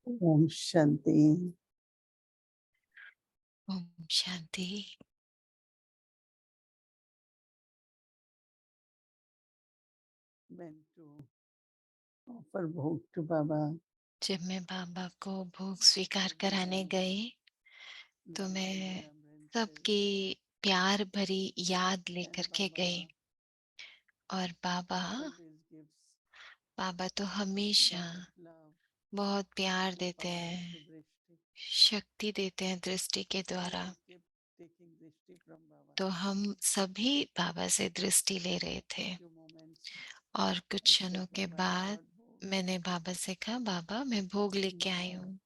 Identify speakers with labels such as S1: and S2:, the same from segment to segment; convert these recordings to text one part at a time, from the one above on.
S1: Om Shanti.
S2: Om Shanti.
S1: Meant to offer bhog to Baba.
S2: जब मैं बाबा को भोग स्वीकार कराने
S1: Everyone
S2: गई तो
S1: loving
S2: मैं
S1: remembrances
S2: सबकी प्यार भरी याद लेकर
S1: and
S2: के गई।
S1: Baba
S2: और बाबा
S1: always gives
S2: बाबा तो हमेशा
S1: lot of love
S2: बहुत प्यार
S1: and
S2: देते
S1: powers
S2: हैं,
S1: to Drishti.
S2: शक्ति देते हैं दृष्टि के
S1: So
S2: द्वारा।
S1: we keep taking Drishti from Baba.
S2: तो हम सभी बाबा से दृष्टि ले रहे थे।
S1: Few moments
S2: और कुछ
S1: I said,
S2: क्षणों के
S1: Baba, I
S2: बाद
S1: brought bhog.
S2: मैंने बाबा से कहा, बाबा मैं भोग लेके आई
S1: Baba
S2: हूँ।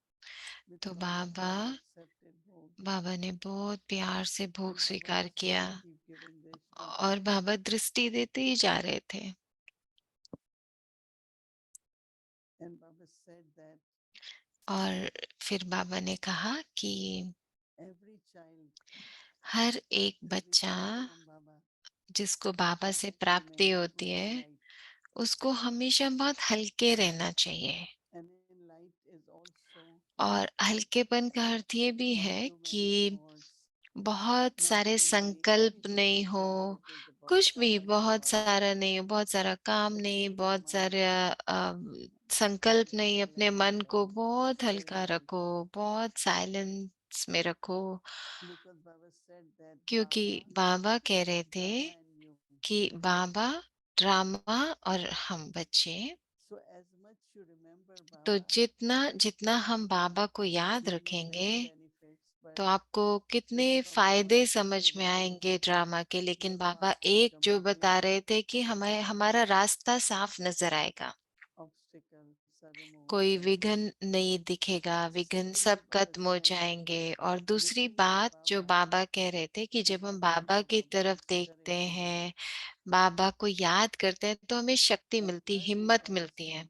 S1: with
S2: तो
S1: lot of
S2: Baba
S1: love accepted bhog.
S2: बाबा ने बहुत प्यार से भोग
S1: And Baba
S2: स्वीकार
S1: was
S2: किया
S1: saying, keep giving Drishti.
S2: और बाबा दृष्टि देते ही जा रहे थे।
S1: And Baba said that
S2: और फिर बाबा ने कहा कि
S1: every child
S2: हर एक
S1: who
S2: बच्चा
S1: receives from Baba
S2: जिसको बाबा
S1: has
S2: से
S1: to
S2: प्राप्ति
S1: remain
S2: होती
S1: fully
S2: है
S1: light.
S2: उसको हमेशा बहुत हल्के रहना चाहिए।
S1: And in light is also
S2: और हल्केपन का अर्थ ये भी
S1: not
S2: है
S1: too many
S2: कि
S1: thoughts,
S2: बहुत
S1: not
S2: सारे
S1: too many
S2: संकल्प नहीं हो,
S1: anything related to
S2: कुछ भी
S1: Baba
S2: बहुत
S1: world.
S2: सारा नहीं हो, बहुत सारा काम
S1: So
S2: नहीं,
S1: keep your
S2: बहुत
S1: mind
S2: सारे संकल्प नहीं।
S1: peaceful
S2: अपने
S1: and
S2: मन को बहुत हल्का
S1: silent.
S2: रखो, बहुत साइलेंस में रखो।
S1: Because Baba said that
S2: क्योंकि
S1: Baba
S2: बाबा कह
S1: is
S2: रहे थे
S1: drama and you.
S2: कि बाबा ड्रामा और हम बच्चे।
S1: So as much you remember
S2: तो
S1: Baba,
S2: जितना जितना हम बाबा को याद
S1: you know
S2: रखेंगे
S1: many benefits, but
S2: तो आपको कितने
S1: it's from
S2: फायदे
S1: Baba's
S2: समझ में
S1: activity
S2: आएंगे ड्रामा के। लेकिन
S1: your
S2: बाबा
S1: path will
S2: एक
S1: come
S2: जो बता
S1: clear.
S2: रहे थे कि हमें हमारा रास्ता साफ नजर आएगा,
S1: Obstacles are removed.
S2: कोई विघ्न नहीं दिखेगा, विघ्न सब
S1: Secondly, Baba
S2: खत्म हो
S1: said,
S2: जाएंगे। और दूसरी
S1: looking at
S2: बात जो
S1: Baba,
S2: बाबा कह रहे थे कि
S1: we
S2: जब हम
S1: have
S2: बाबा
S1: more
S2: की तरफ
S1: Baba's
S2: देखते
S1: courage to do.
S2: हैं, बाबा को याद करते हैं तो हमें शक्ति
S1: And
S2: मिलती,
S1: thirdly,
S2: हिम्मत
S1: Baba
S2: मिलती है।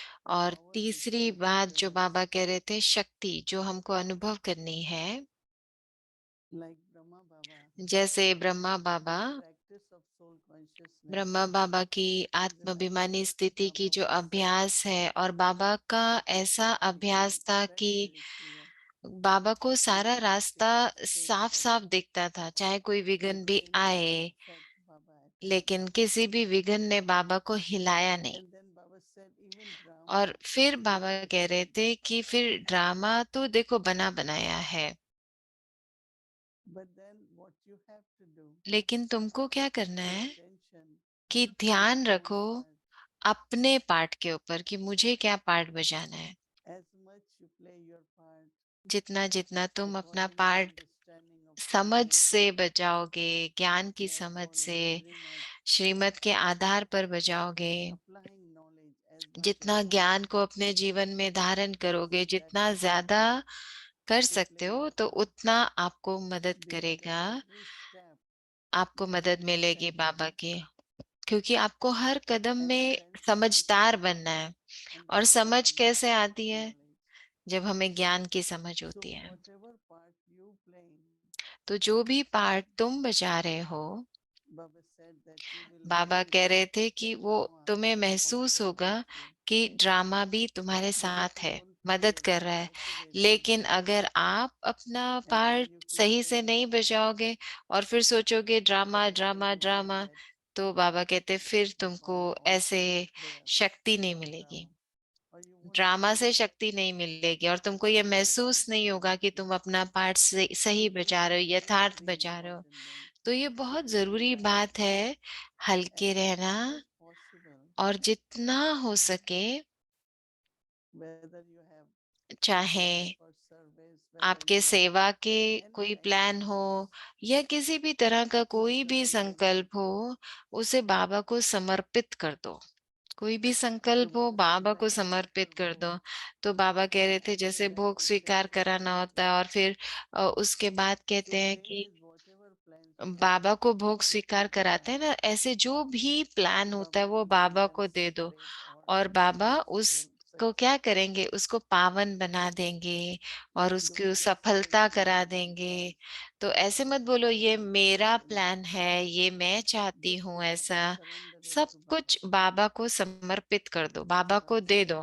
S1: said, the
S2: और
S1: power to
S2: तीसरी
S1: change
S2: बात जो
S1: universe,
S2: बाबा कह रहे थे, शक्ति जो हमको अनुभव करनी है।
S1: like Brahma Baba,
S2: जैसे ब्रह्मा बाबा,
S1: his practice of soul consciousness
S2: Brahma बाबा की
S1: is a
S2: आत्माभिमानी
S1: practice of
S2: स्थिति की
S1: Brahma
S2: जो
S1: Vatsal.
S2: अभ्यास है, और बाबा का
S1: So it
S2: ऐसा
S1: has become
S2: अभ्यास था कि
S1: practically clear.
S2: बाबा को सारा
S1: Any
S2: रास्ता
S1: obstacles came,
S2: साफ साफ दिखता था, चाहे कोई विघ्न भी
S1: everything
S2: आए,
S1: set Baba at rest.
S2: लेकिन किसी भी विघ्न ने बाबा को हिलाया नहीं।
S1: And then Baba said, even drama
S2: और फिर
S1: is
S2: बाबा कह रहे
S1: performed.
S2: थे कि फिर ड्रामा तो देखो बना बनाया है,
S1: But then what you have to do,
S2: लेकिन तुमको क्या करना
S1: pay
S2: है
S1: attention
S2: कि
S1: to your
S2: ध्यान
S1: own
S2: रखो
S1: part.
S2: अपने पार्ट के ऊपर कि मुझे क्या पार्ट बजाना है।
S1: As much you play your part
S2: जितना जितना तुम अपना
S1: according to
S2: part
S1: understanding of
S2: समझ
S1: Srimad,
S2: से बजाओगे, ज्ञान की
S1: like
S2: समझ से,
S1: following Srimad,
S2: श्रीमत के आधार पर बजाओगे,
S1: applying knowledge as much as
S2: जितना ज्ञान को
S1: possible.
S2: अपने जीवन में धारण करोगे,
S1: That
S2: जितना
S1: will help
S2: ज्यादा
S1: you
S2: कर
S1: to
S2: सकते
S1: play your
S2: हो तो
S1: part.
S2: उतना आपको मदद
S1: Because at
S2: करेगा,
S1: every step
S2: आपको
S1: you will
S2: मदद
S1: be
S2: मिलेगी बाबा
S1: strengthened.
S2: की। क्योंकि आपको हर कदम
S1: And
S2: में
S1: strength comes
S2: समझदार
S1: from
S2: बनना है। और समझ
S1: understanding
S2: कैसे आती है?
S1: knowledge.
S2: जब हमें ज्ञान की समझ
S1: So
S2: होती है।
S1: whatever part you play,
S2: तो जो भी पार्ट तुम बजा रहे हो,
S1: Baba said that you will
S2: Baba
S1: feel
S2: कह रहे थे
S1: the
S2: कि वो
S1: drama
S2: तुम्हें महसूस
S1: also
S2: होगा
S1: helps you.
S2: कि ड्रामा भी तुम्हारे
S1: Because
S2: साथ
S1: you
S2: है,
S1: don't play
S2: मदद
S1: your
S2: कर रहा
S1: part
S2: है।
S1: accurately.
S2: लेकिन अगर आप अपना
S1: And then
S2: part
S1: you keep
S2: सही से
S1: playing your
S2: नहीं
S1: part.
S2: बजाओगे और फिर सोचोगे drama
S1: Baba said,
S2: drama
S1: remember
S2: drama,
S1: that
S2: तो बाबा कहते फिर
S1: the
S2: तुमको
S1: power
S2: ऐसे
S1: also is there
S2: शक्ति नहीं
S1: of
S2: मिलेगी,
S1: drama. Or you won't
S2: drama
S1: feel
S2: से शक्ति नहीं मिलेगी, और तुमको ये
S1: that your part
S2: महसूस
S1: is
S2: नहीं होगा कि
S1: accurately.
S2: तुम अपना पार्ट
S1: So
S2: सही
S1: this
S2: बजा
S1: is
S2: रहे हो, यथार्थ
S1: very
S2: बजा रहे हो।
S1: important thing
S2: तो ये
S1: to
S2: बहुत
S1: remain
S2: जरूरी
S1: light.
S2: बात है, हल्के
S1: And as
S2: रहना।
S1: much as possible,
S2: और जितना हो सके,
S1: whether you have
S2: चाहे
S1: plan for service, whether
S2: आपके
S1: you
S2: सेवा के
S1: have any
S2: कोई
S1: kind of
S2: प्लान हो
S1: wishes,
S2: या किसी भी तरह का
S1: keep
S2: कोई भी
S1: communicating.
S2: संकल्प हो, उसे बाबा को समर्पित कर दो। कोई भी
S1: So
S2: संकल्प हो
S1: Baba said
S2: बाबा को
S1: like you
S2: समर्पित
S1: offer
S2: कर
S1: bhog
S2: दो। तो बाबा कह रहे थे
S1: and
S2: जैसे
S1: then
S2: भोग
S1: you say
S2: स्वीकार
S1: keep
S2: कराना होता है,
S1: chanting.
S2: और फिर उसके बाद
S1: So
S2: कहते हैं
S1: same
S2: कि
S1: with whatever plans you have,
S2: बाबा को भोग
S1: give to
S2: स्वीकार
S1: Baba.
S2: कराते हैं ना, ऐसे जो भी प्लान होता
S1: Baba
S2: है वो
S1: will give
S2: बाबा
S1: them
S2: को दे दो।
S1: great or
S2: और बाबा
S1: successful
S2: उसको
S1: success.
S2: क्या करेंगे, उसको पावन बना देंगे और
S1: Don't
S2: उसकी
S1: just say
S2: सफलता
S1: this
S2: करा
S1: is my
S2: देंगे।
S1: plan.
S2: तो ऐसे मत बोलो ये
S1: Just
S2: मेरा
S1: surrender.
S2: प्लान है, ये मैं चाहती
S1: Just
S2: हूँ ऐसा।
S1: surrender
S2: सब कुछ बाबा को समर्पित कर दो, बाबा को दे दो।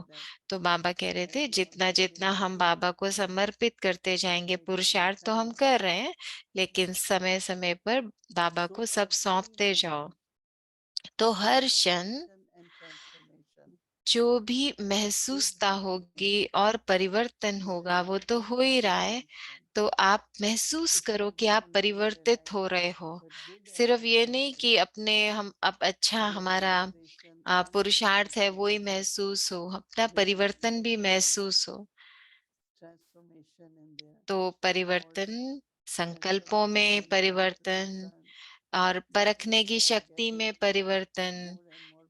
S2: तो बाबा कह रहे थे जितना जितना हम बाबा को समर्पित करते जाएंगे, पुरुषार्थ तो हम कर रहे हैं, लेकिन समय समय पर बाबा को सब सौंपते जाओ। तो हर क्षण जो भी महसूसता होगी और परिवर्तन होगा वो तो हो ही रहा है। तो आप महसूस करो कि आप परिवर्तित हो रहे हो। सिर्फ ये नहीं कि अपने हम अब अच्छा हमारा पुरुषार्थ है वो ही महसूस हो, अपना परिवर्तन भी महसूस हो। तो परिवर्तन, संकल्पों में परिवर्तन और परखने की शक्ति में परिवर्तन,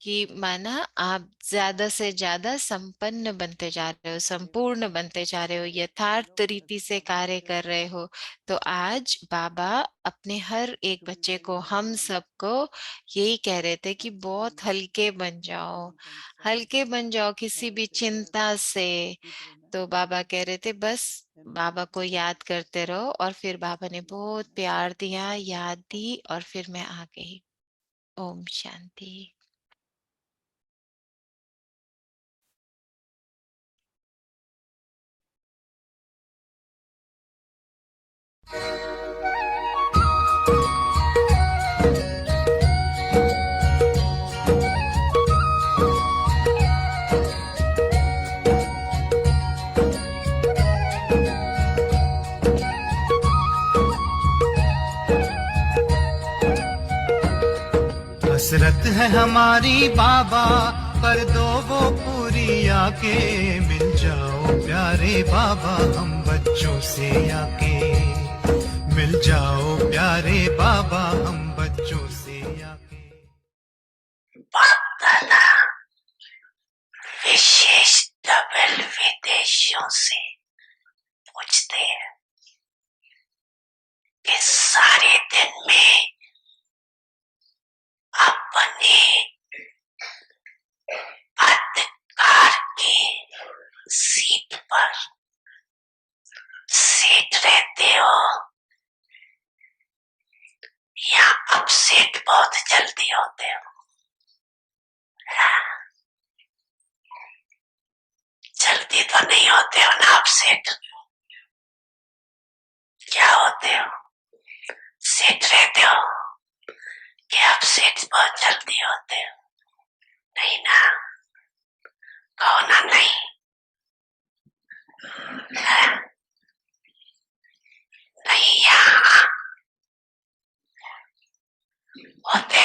S2: कि माना आप ज्यादा से ज्यादा संपन्न बनते जा रहे हो, संपूर्ण बनते जा रहे हो, यथार्थ रीति से कार्य कर रहे हो। तो आज बाबा अपने हर एक बच्चे को, हम सबको यही कह रहे थे कि बहुत हल्के बन जाओ, हल्के बन जाओ किसी भी चिंता से। तो बाबा कह रहे थे बस बाबा को याद करते रहो। और फिर बाबा ने बहुत प्यार दिया, याद दी, और फिर मैं आ गई। ओम शांति।
S3: हसरत है हमारी बाबा, कर दो वो पूरी आके। मिल जाओ प्यारे बाबा हम बच्चों से आके। मिल जाओ प्यारे बाबा हम बच्चों से आके।
S4: बाप दादा विशेष डबल विदेशियों से पूछते हैं कि सारे दिन में अपने अधिकार की सीट पर सेट रहते हो या अपसेट बहुत जल्दी होते हो? जल्दी तो नहीं होते हो ना अपसेट? क्या होते हो? सेट रहते हो कि अपसेट बहुत जल्दी होते हो? नहीं ना, कहो ना नहीं। नहीं यहाँ होते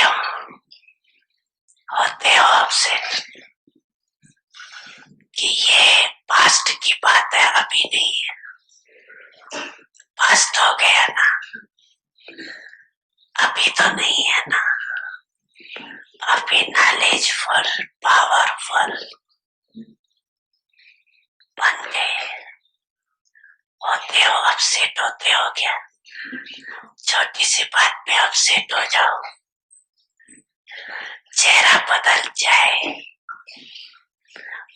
S4: हो अपसेट कि ये पास्ट की बात है, अभी नहीं है। पास्ट हो गया ना, अभी तो नहीं है ना। अभी नॉलेजफुल, पावरफुल बन गए। होते हो अपसेट होते हो क्या? छोटी सी बात पे अपसेट हो जाओ, चेहरा बदल जाए,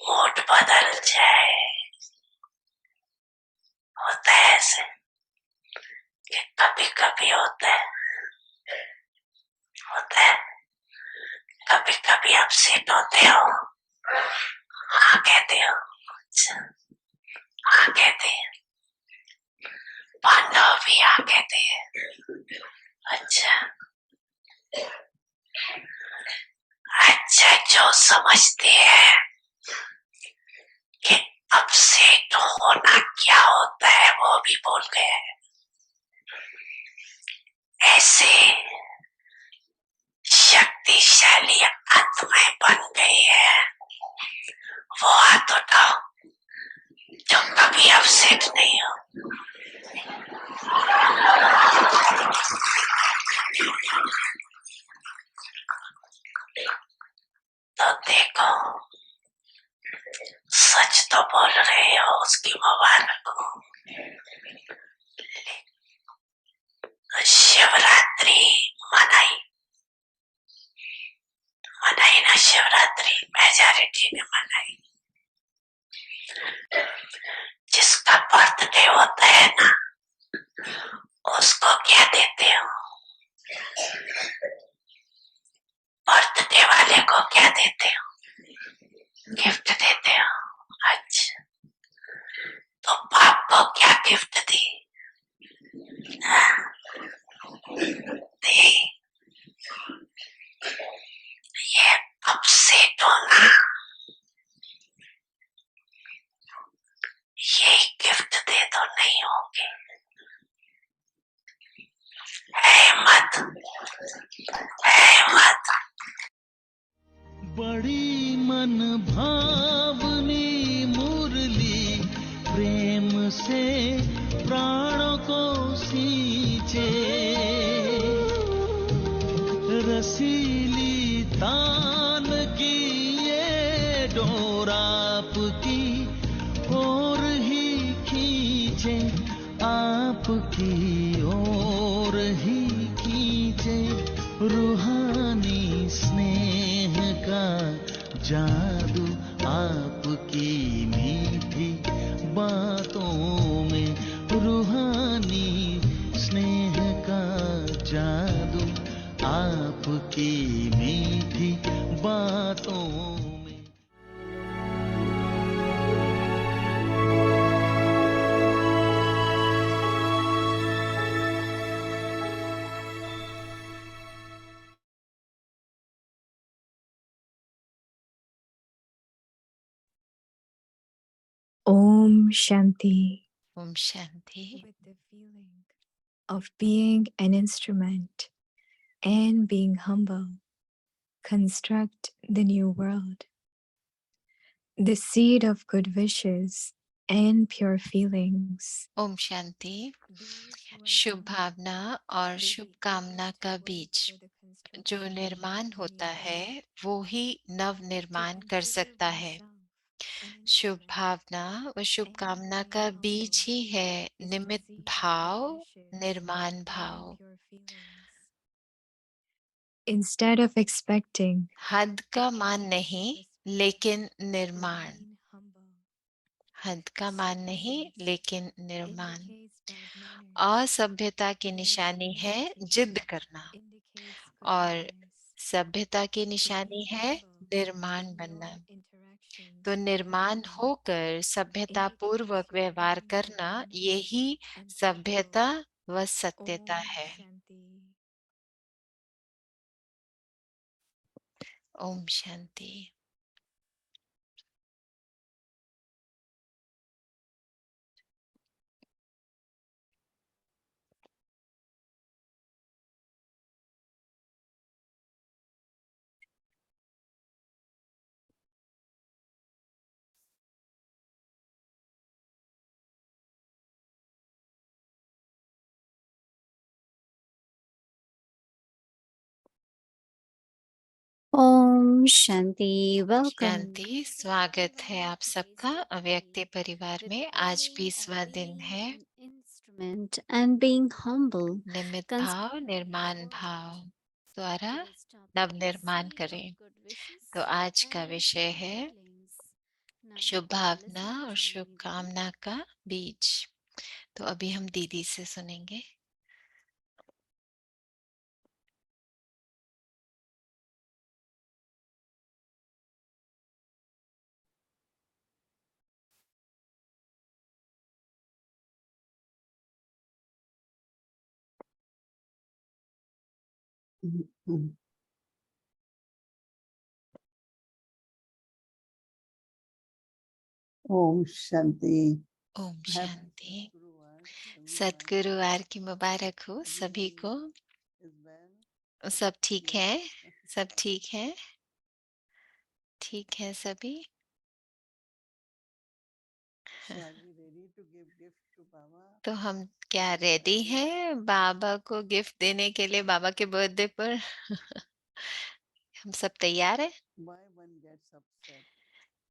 S4: मूड बदल जाए। होता है ऐसे कि कभी कभी होता है कभी कभी अपसेट होते हो। हाँ कहते हो? अच्छा हाँ कहते हैं। पांडव भी हाँ कहते हैं। अच्छा जो समझते हैं कि अपसेट होना क्या होता है वो भी बोल गए। ऐसे शक्तिशाली आत्माएं बन गई है, वो हाथ उठाओ जो कभी अपसेट नहीं हो। तो देखो, सच तो बोल रहे हो, उसकी मुबारक हो। शिवरात्रि मनाई ना, शिवरात्रि मेजॉरिटी ने मनाई। जिसका बर्थडे होता है ना, उसको क्या देते हो? बर्थडे वाले को क्या देते हो? गिफ्ट देते हो? अच्छा, तो बाप को क्या गिफ्ट दी? दी ये अपसेट होना, ये गिफ्ट दे दो, नहीं होंगे। है मत, है मत।
S3: बड़ी मन भावनी मुरली प्रेम से प्राणों को सींचे, रसीली तान की ये डोर आपकी ओर ही खींचे, आपकी ओर ही खींचे, रूहानी स्नेह का जादू आपकी मीठी बातों में, रूहानी स्नेह का जादू आपकी मीठी बातों में।
S5: Om Shanti.
S2: Om Shanti.
S5: With the feeling of being an instrument and being humble, construct the new world. The seed of good wishes and pure feelings.
S2: Om Shanti. शुभ भावना और शुभ कामना का बीज जो निर्माण होता है वो ही नव निर्माण कर सकता है। शुभ भावना व शुभ कामना का बीज ही है निमित्त भाव, निर्माण भाव।
S5: Instead of expecting,
S2: हद का मान नहीं लेकिन निर्माण। हद का मान नहीं लेकिन निर्माण। असभ्यता की निशानी है जिद करना और सभ्यता की निशानी है निर्माण बनना। तो निर्माण होकर सभ्यता पूर्वक व्यवहार करना यही सभ्यता व सत्यता है। ओम शांति।
S6: ओम शांति। वेलकम।
S2: शांति। स्वागत है आप सबका अव्यक्त परिवार में। आज 20वां दिन है।
S6: इंस्ट्रूमेंट एंड बीइंग हम्बल,
S2: निमित्त भाव, निर्माण भाव द्वारा नव निर्माण करें। तो आज का विषय है शुभ भावना और शुभ कामना का बीज। तो अभी हम दीदी से सुनेंगे।
S1: Om Shanti.
S2: ओम शांति। सतगुरुवार की मुबारक हो सभी को। सब ठीक है? सब ठीक है? ठीक है सभी? तो हम क्या रेडी हैं बाबा को गिफ्ट देने के लिए? बाबा के बर्थडे पर हम सब तैयार हैं?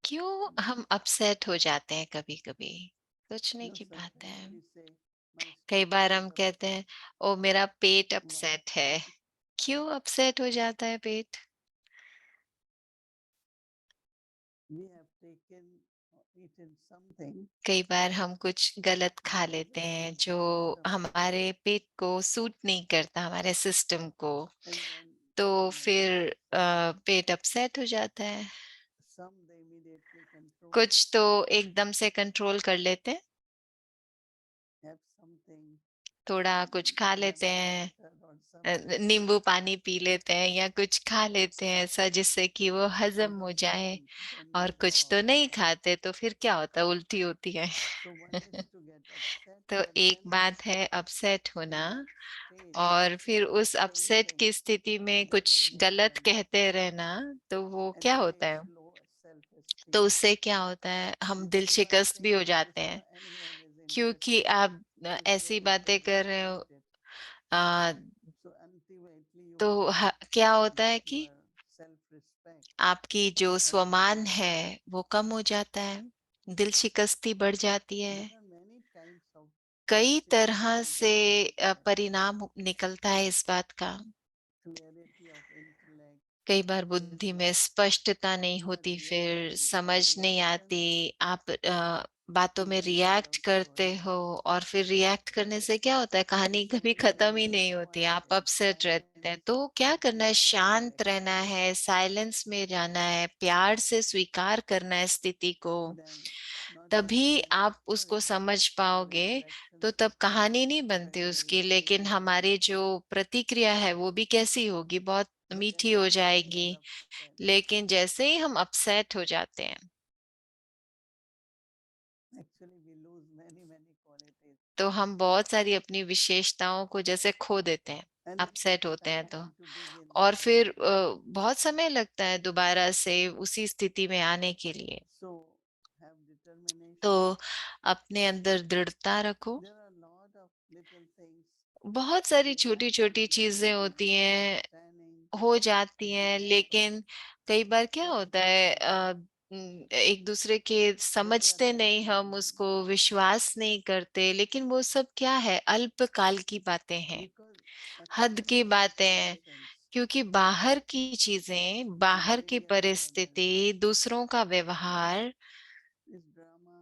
S2: क्यों हम अपसेट हो जाते हैं कभी कभी? सोचने की बात है। कई बार हम कहते हैं ओ मेरा पेट अपसेट है। क्यों अपसेट हो जाता है पेट? कई बार हम कुछ गलत खा लेते हैं जो हमारे पेट को सूट नहीं करता, हमारे सिस्टम को। तो फिर पेट अपसेट हो जाता है।
S1: some they immediately control,
S2: कुछ तो एकदम से कंट्रोल कर लेते हैं,
S1: have something,
S2: थोड़ा कुछ खा लेते
S1: lemon
S2: हैं,
S1: water or something,
S2: नींबू पानी पी लेते हैं या कुछ खा लेते हैं ऐसा जिससे कि वो
S1: so
S2: हजम
S1: the
S2: हो जाए।
S1: pain then
S2: और
S1: goes
S2: कुछ
S1: off.
S2: तो नहीं खाते तो फिर क्या होता है, उल्टी होती है।
S1: So one is to get upset,
S2: तो
S1: but
S2: एक
S1: then
S2: बात है अपसेट
S1: in
S2: होना,
S1: that state
S2: और फिर
S1: say
S2: उस अपसेट
S1: anything
S2: की स्थिति
S1: that
S2: में कुछ
S1: doesn't make
S2: गलत
S1: sense
S2: कहते रहना, तो वो
S1: and
S2: क्या होता
S1: creates
S2: है,
S1: low
S2: तो
S1: self-esteem.
S2: उससे क्या होता है, हम दिल
S1: Because you are
S2: शिकस्त भी
S1: saying
S2: हो
S1: that
S2: जाते
S1: this
S2: हैं।
S1: anyone is
S2: क्योंकि
S1: interested,
S2: आप
S1: because you
S2: ऐसी
S1: are
S2: बातें
S1: already
S2: कर रहे हो,
S1: against it.
S2: Uh,
S1: So ultimately you
S2: तो
S1: find
S2: क्या होता
S1: that
S2: है कि
S1: your self-respect
S2: आपकी जो
S1: has
S2: स्वमान
S1: reduced.
S2: है वो कम हो जाता है, दिल शिकस्ती बढ़ जाती है।
S1: There are many types of
S2: कई तरह
S1: consequences
S2: से
S1: that you look at.
S2: परिणाम निकलता है इस बात का।
S1: Clarity of intellect,
S2: कई बार बुद्धि में
S1: failure,
S2: स्पष्टता नहीं
S1: you are
S2: होती, फिर
S1: reacting and
S2: समझ नहीं
S1: reaction
S2: आती, आप बातों
S1: is
S2: में
S1: the mother
S2: रिएक्ट
S1: of
S2: करते
S1: story.
S2: हो, और फिर रिएक्ट करने से क्या होता है,
S1: So
S2: कहानी कभी
S1: somebody
S2: खत्म
S1: who
S2: ही
S1: is
S2: नहीं होती, आप
S1: quiet,
S2: अपसेट रहते हैं।
S1: silent,
S2: तो क्या करना है,
S1: love and
S2: शांत रहना
S1: accept,
S2: है, साइलेंस में जाना है, प्यार से स्वीकार करना है स्थिति को,
S1: then not just
S2: तभी
S1: end of
S2: आप उसको
S1: story,
S2: समझ
S1: your
S2: पाओगे। तो
S1: interactions
S2: तब
S1: become
S2: कहानी नहीं बनती
S1: very, very
S2: उसकी, लेकिन
S1: pleasant.
S2: हमारी जो प्रतिक्रिया है वो भी कैसी होगी, बहुत
S1: But
S2: मीठी
S1: as
S2: हो
S1: soon as we
S2: जाएगी।
S1: are upset,
S2: लेकिन जैसे ही हम अपसेट हो जाते हैं,
S1: actually we lose many, many qualities.
S2: तो हम बहुत सारी अपनी विशेषताओं को जैसे खो देते हैं,
S1: And it
S2: अपसेट
S1: takes
S2: होते हैं तो।
S1: time to begin.
S2: और फिर बहुत समय लगता है दोबारा से उसी स्थिति में आने के लिए।
S1: So have
S2: तो
S1: determination.
S2: अपने अंदर दृढ़ता रखो।
S1: There are a lot of little things
S2: बहुत सारी
S1: that
S2: छोटी
S1: happen
S2: छोटी
S1: in the
S2: चीजें होती हैं,
S1: misunderstanding
S2: हो जाती
S1: and
S2: हैं,
S1: lack of
S2: लेकिन कई बार क्या होता है,
S1: self-respect.
S2: एक दूसरे के
S1: When we are
S2: समझते नहीं, हम
S1: arguing,
S2: उसको विश्वास नहीं करते, लेकिन वो सब क्या है, अल्पकाल की बातें हैं,
S1: because
S2: हद की
S1: external
S2: बातें हैं।
S1: situations
S2: क्योंकि बाहर की चीजें, बाहर की
S1: vary and all that
S2: परिस्थिति, दूसरों का व्यवहार,
S1: is drama.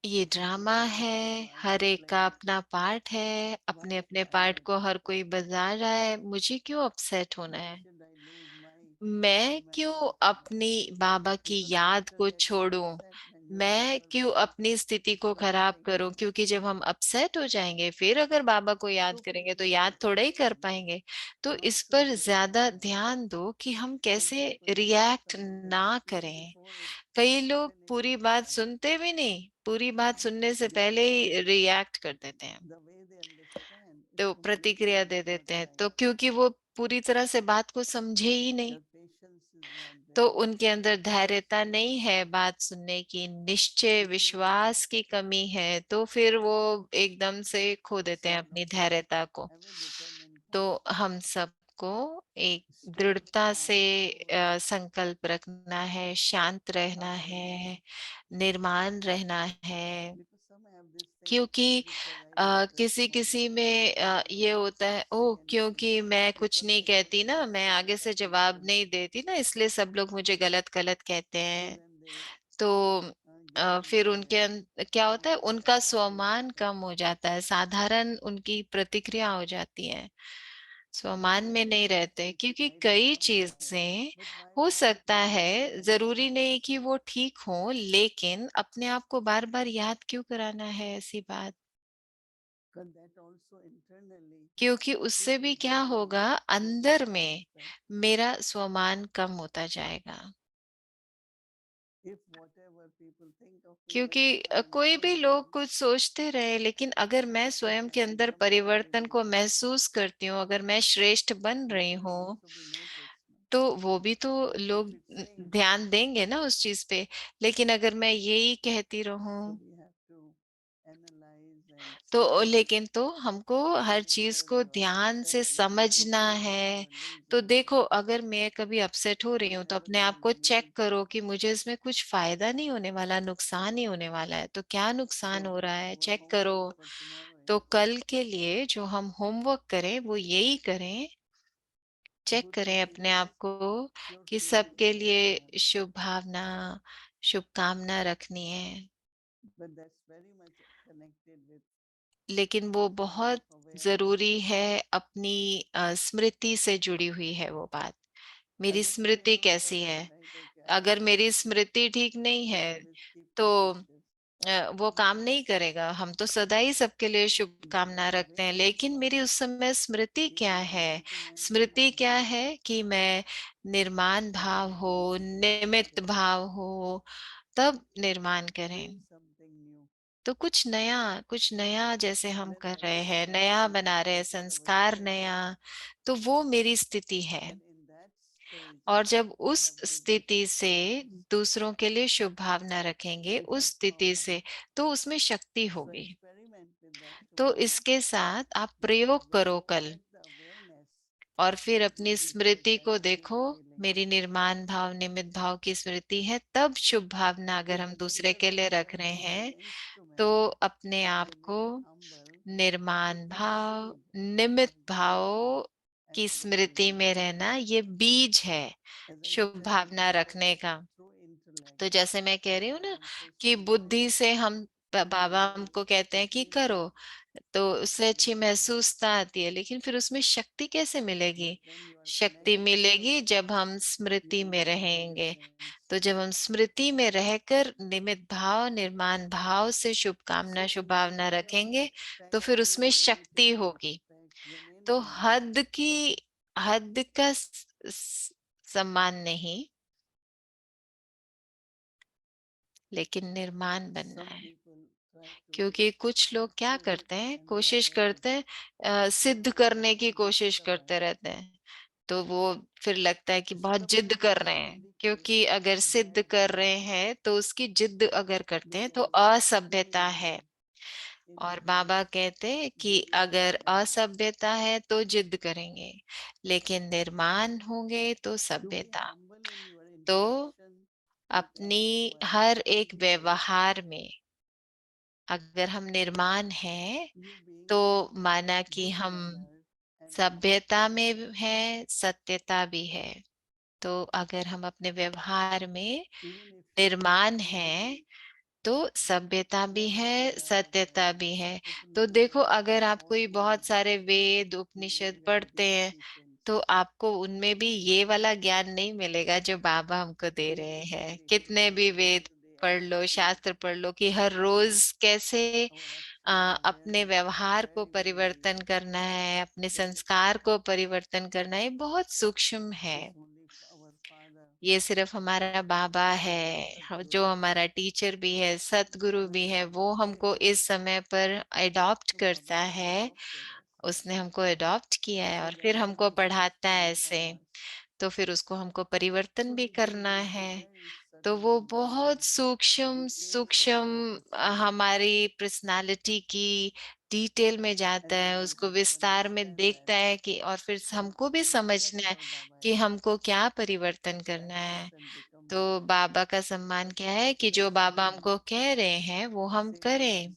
S2: ये
S1: Everyone
S2: ड्रामा
S1: has
S2: है,
S1: their part
S2: हर
S1: to
S2: एक
S1: play.
S2: का अपना पार्ट है,
S1: Why
S2: अपने अपने
S1: am
S2: पार्ट
S1: I
S2: को हर कोई
S1: upset?
S2: बजा रहा है, मुझे क्यों अपसेट होना
S1: Why
S2: है,
S1: should I lose my
S2: मैं क्यों
S1: remembrance?
S2: अपनी बाबा की
S1: Because
S2: याद को
S1: alternate
S2: छोड़ूं,
S1: mindset when you are
S2: मैं क्यों
S1: never
S2: अपनी स्थिति को खराब
S1: suffering.
S2: करूं, क्योंकि जब हम अपसेट हो जाएंगे फिर अगर बाबा को याद
S1: So
S2: करेंगे
S1: pay
S2: तो
S1: more
S2: याद थोड़ा ही कर
S1: attention
S2: पाएंगे। तो
S1: not
S2: इस
S1: to
S2: पर
S1: react
S2: ज्यादा
S1: and
S2: ध्यान दो कि हम
S1: some
S2: कैसे
S1: people listen
S2: रिएक्ट
S1: something
S2: ना
S1: even
S2: करें।
S1: before it
S2: कई लोग
S1: even it
S2: पूरी
S1: is
S2: बात
S1: said
S2: सुनते भी नहीं, पूरी बात सुनने से पहले
S1: because
S2: ही रिएक्ट कर देते हैं,
S1: the way they understand is
S2: तो
S1: completely
S2: प्रतिक्रिया दे देते हैं,
S1: outside.
S2: तो क्योंकि वो पूरी तरह से बात को समझे ही नहीं,
S1: Their patience is not
S2: तो
S1: there.
S2: उनके अंदर धैर्यता नहीं है बात सुनने की, निश्चय
S1: If you have
S2: विश्वास की कमी है, तो फिर वो एकदम से खो देते हैं
S1: sort
S2: अपनी
S1: of
S2: धैर्यता को।
S1: have a determined
S2: तो
S1: point,
S2: हम सबको एक
S1: stay
S2: दृढ़ता से
S1: calm over it.
S2: संकल्प रखना है, शांत रहना
S1: Avoid
S2: है, निर्माण रहना है।
S1: because some have this thing
S2: क्योंकि
S1: because I don't
S2: किसी
S1: respond,
S2: किसी में
S1: I
S2: ये
S1: don't
S2: होता है,
S1: say
S2: ओ
S1: anything.
S2: क्योंकि मैं कुछ
S1: People
S2: नहीं
S1: may
S2: कहती
S1: take
S2: ना,
S1: this
S2: मैं
S1: as a
S2: आगे से जवाब
S1: compliment.
S2: नहीं देती ना, इसलिए सब लोग मुझे गलत गलत कहते
S1: So
S2: हैं।
S1: then they
S2: तो
S1: get
S2: फिर
S1: into
S2: उनके
S1: their
S2: क्या होता है,
S1: feelings
S2: उनका
S1: and what will
S2: स्वमान
S1: happen.
S2: कम हो जाता है, साधारण उनकी प्रतिक्रिया हो जाती है, स्वमान
S1: There
S2: में
S1: are
S2: नहीं
S1: many
S2: रहते।
S1: things
S2: क्योंकि
S1: might
S2: कई
S1: become right,
S2: चीजें
S1: but why
S2: हो
S1: we keep
S2: सकता
S1: reminding
S2: है, जरूरी
S1: ourselves?
S2: नहीं कि वो ठीक हो, लेकिन अपने आप को बार बार याद क्यों कराना है ऐसी बात,
S1: Because that also internally
S2: क्योंकि उससे
S1: it
S2: भी
S1: is
S2: क्या
S1: going
S2: होगा,
S1: to lose
S2: अंदर में
S1: self-respect.
S2: मेरा स्वमान कम होता जाएगा।
S1: If whatever people think of me, but
S2: क्योंकि
S1: I am
S2: कोई भी लोग
S1: conscious
S2: कुछ सोचते रहे, लेकिन अगर मैं
S1: that
S2: स्वयं
S1: I
S2: के
S1: am
S2: अंदर परिवर्तन को
S1: compromising,
S2: महसूस करती हूँ, अगर मैं श्रेष्ठ बन
S1: it
S2: रही
S1: will
S2: हूँ,
S1: also be noticed. No?
S2: तो वो भी तो
S1: But if
S2: लोग
S1: it's same,
S2: ध्यान देंगे ना उस चीज पे। लेकिन अगर मैं यही कहती
S1: so
S2: रहूं,
S1: we have to analyze and
S2: तो
S1: see
S2: लेकिन तो हमको हर चीज
S1: whenever
S2: को
S1: you are
S2: ध्यान
S1: upset,
S2: से
S1: what is the
S2: समझना
S1: feeling you
S2: है।
S1: are
S2: तो
S1: losing.
S2: देखो, अगर मैं कभी अपसेट हो रही
S1: So
S2: हूँ तो
S1: never
S2: अपने आप
S1: think
S2: को
S1: the
S2: चेक
S1: negative.
S2: करो कि मुझे इसमें कुछ फायदा नहीं होने वाला, नुकसान ही होने वाला है, तो क्या नुकसान
S1: So
S2: हो रहा है,
S1: our
S2: चेक करो।
S1: homework for tomorrow
S2: तो
S1: is
S2: कल के लिए जो हम होमवर्क करें वो यही करें, चेक
S1: good
S2: करें अपने
S1: wishes,
S2: आप को
S1: pure
S2: कि
S1: feelings
S2: सबके
S1: towards them.
S2: लिए शुभ भावना, शुभकामना रखनी है।
S1: But that's very much connected with
S2: लेकिन वो बहुत जरूरी है, अपनी स्मृति से जुड़ी हुई है वो बात। मेरी स्मृति कैसी है? अगर मेरी स्मृति ठीक नहीं है तो वो काम नहीं करेगा। हम तो सदा ही सबके लिए शुभकामना रखते हैं, लेकिन मेरी उस समय स्मृति क्या है? स्मृति क्या है कि मैं निर्माण भाव हो, निमित्त भाव हो, तब निर्माण करें। तो कुछ नया जैसे हम कर रहे हैं, नया बना रहे हैं, संस्कार नया, तो वो मेरी स्थिति है। और जब उस स्थिति से दूसरों के लिए शुभ भावना रखेंगे, उस स्थिति से, तो उसमें शक्ति होगी। तो इसके साथ आप प्रयोग करो कल, और फिर अपनी स्मृति को देखो। मेरी निर्माण भाव, निमित्त भाव की स्मृति है, तब शुभ भावना अगर हम दूसरे के लिए रख रहे हैं, तो अपने आप को निर्माण भाव, निमित्त भाव की स्मृति में रहना, ये बीज है शुभ भावना रखने का। तो जैसे मैं कह रही हूँ ना कि बुद्धि से हम, बाबा हमको कहते हैं कि करो, तो उससे अच्छी महसूसता आती है, लेकिन फिर उसमें शक्ति कैसे मिलेगी? शक्ति मिलेगी जब हम स्मृति में रहेंगे। तो जब हम स्मृति में रहकर निमित्त भाव, निर्माण भाव से शुभकामना, शुभ भावना रखेंगे, तो फिर उसमें शक्ति होगी। तो हद का सम्मान नहीं, लेकिन निर्माण बनना है। क्योंकि कुछ लोग क्या करते हैं, कोशिश करते हैं, सिद्ध करने की कोशिश करते रहते हैं। तो वो फिर लगता है कि बहुत जिद कर रहे हैं, क्योंकि अगर सिद्ध कर रहे हैं तो उसकी जिद अगर करते हैं तो असभ्यता है। और बाबा कहते हैं कि अगर असभ्यता है तो जिद करेंगे, लेकिन निर्माण होंगे तो सभ्यता। तो अपनी हर एक व्यवहार में अगर हम निर्माण हैं, तो माना कि हम सभ्यता में है, सत्यता भी है। तो अगर हम अपने व्यवहार में निर्माण है, तो सभ्यता भी है, सत्यता भी है। तो देखो, अगर आप कोई बहुत सारे वेद उपनिषद पढ़ते हैं, तो आपको उनमें भी ये वाला ज्ञान नहीं मिलेगा जो बाबा हमको दे रहे हैं। कितने भी वेद पढ़ लो, शास्त्र पढ़ लो, कि हर रोज कैसे अपने व्यवहार को परिवर्तन करना है, अपने संस्कार को परिवर्तन करना है, बहुत सूक्ष्म है। ये सिर्फ हमारा बाबा है, जो हमारा टीचर भी है, सतगुरु भी है, वो हमको इस समय पर अडॉप्ट करता है। उसने हमको अडॉप्ट किया है और फिर हमको पढ़ाता है ऐसे। तो फिर उसको हमको परिवर्तन भी करना है। तो वो बहुत सूक्ष्म सूक्ष्म हमारी पर्सनालिटी की डिटेल में जाता है, उसको विस्तार में देखता है, कि और फिर हमको भी समझना है कि हमको क्या परिवर्तन करना है। तो बाबा का सम्मान क्या है कि जो बाबा हमको कह रहे हैं वो हम करें।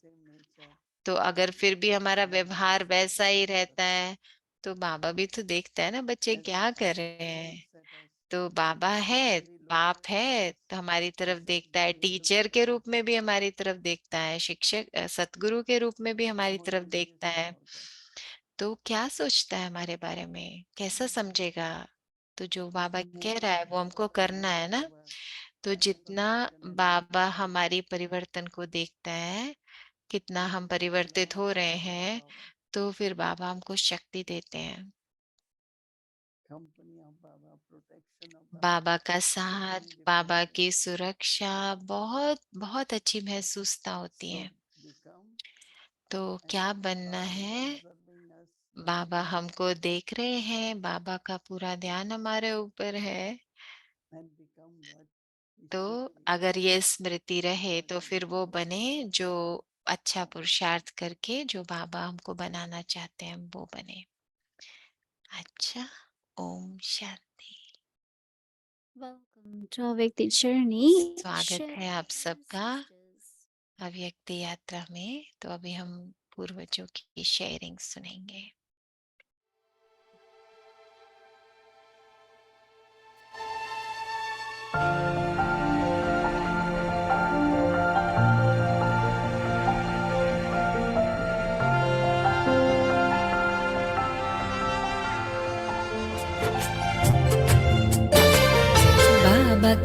S2: तो अगर फिर भी हमारा व्यवहार वैसा ही रहता है, तो बाबा भी तो देखता है ना बच्चे क्या कर रहे हैं। तो बाबा है, बाप है, तो हमारी तरफ देखता है, टीचर के रूप में भी हमारी तरफ देखता है, शिक्षक सतगुरु के रूप में भी हमारी तरफ देखता है। तो क्या सोचता है हमारे बारे में, कैसा समझेगा? तो जो बाबा कह रहा है वो हमको करना है ना। तो जितना बाबा हमारी परिवर्तन को देखता है, कितना हम परिवर्तित हो रहे हैं, तो फिर बाबा हमको शक्ति देते हैं। बाबा का साथ, बाबा की सुरक्षा बहुत बहुत अच्छी महसूसता होती है। तो क्या बनना है? बाबा हमको देख रहे हैं, बाबा का पूरा ध्यान हमारे ऊपर है। तो अगर ये स्मृति रहे तो फिर वो बने जो अच्छा पुरुषार्थ करके जो बाबा हमको बनाना चाहते हैं, वो बने। अच्छा, Om Shanti.
S6: Welcome to Avyakti Journey.
S2: स्वागत है आप
S6: Sharing
S2: सबका
S6: sisters.
S2: अव्यक्ति यात्रा में। तो अभी हम पूर्वजों की शेयरिंग सुनेंगे।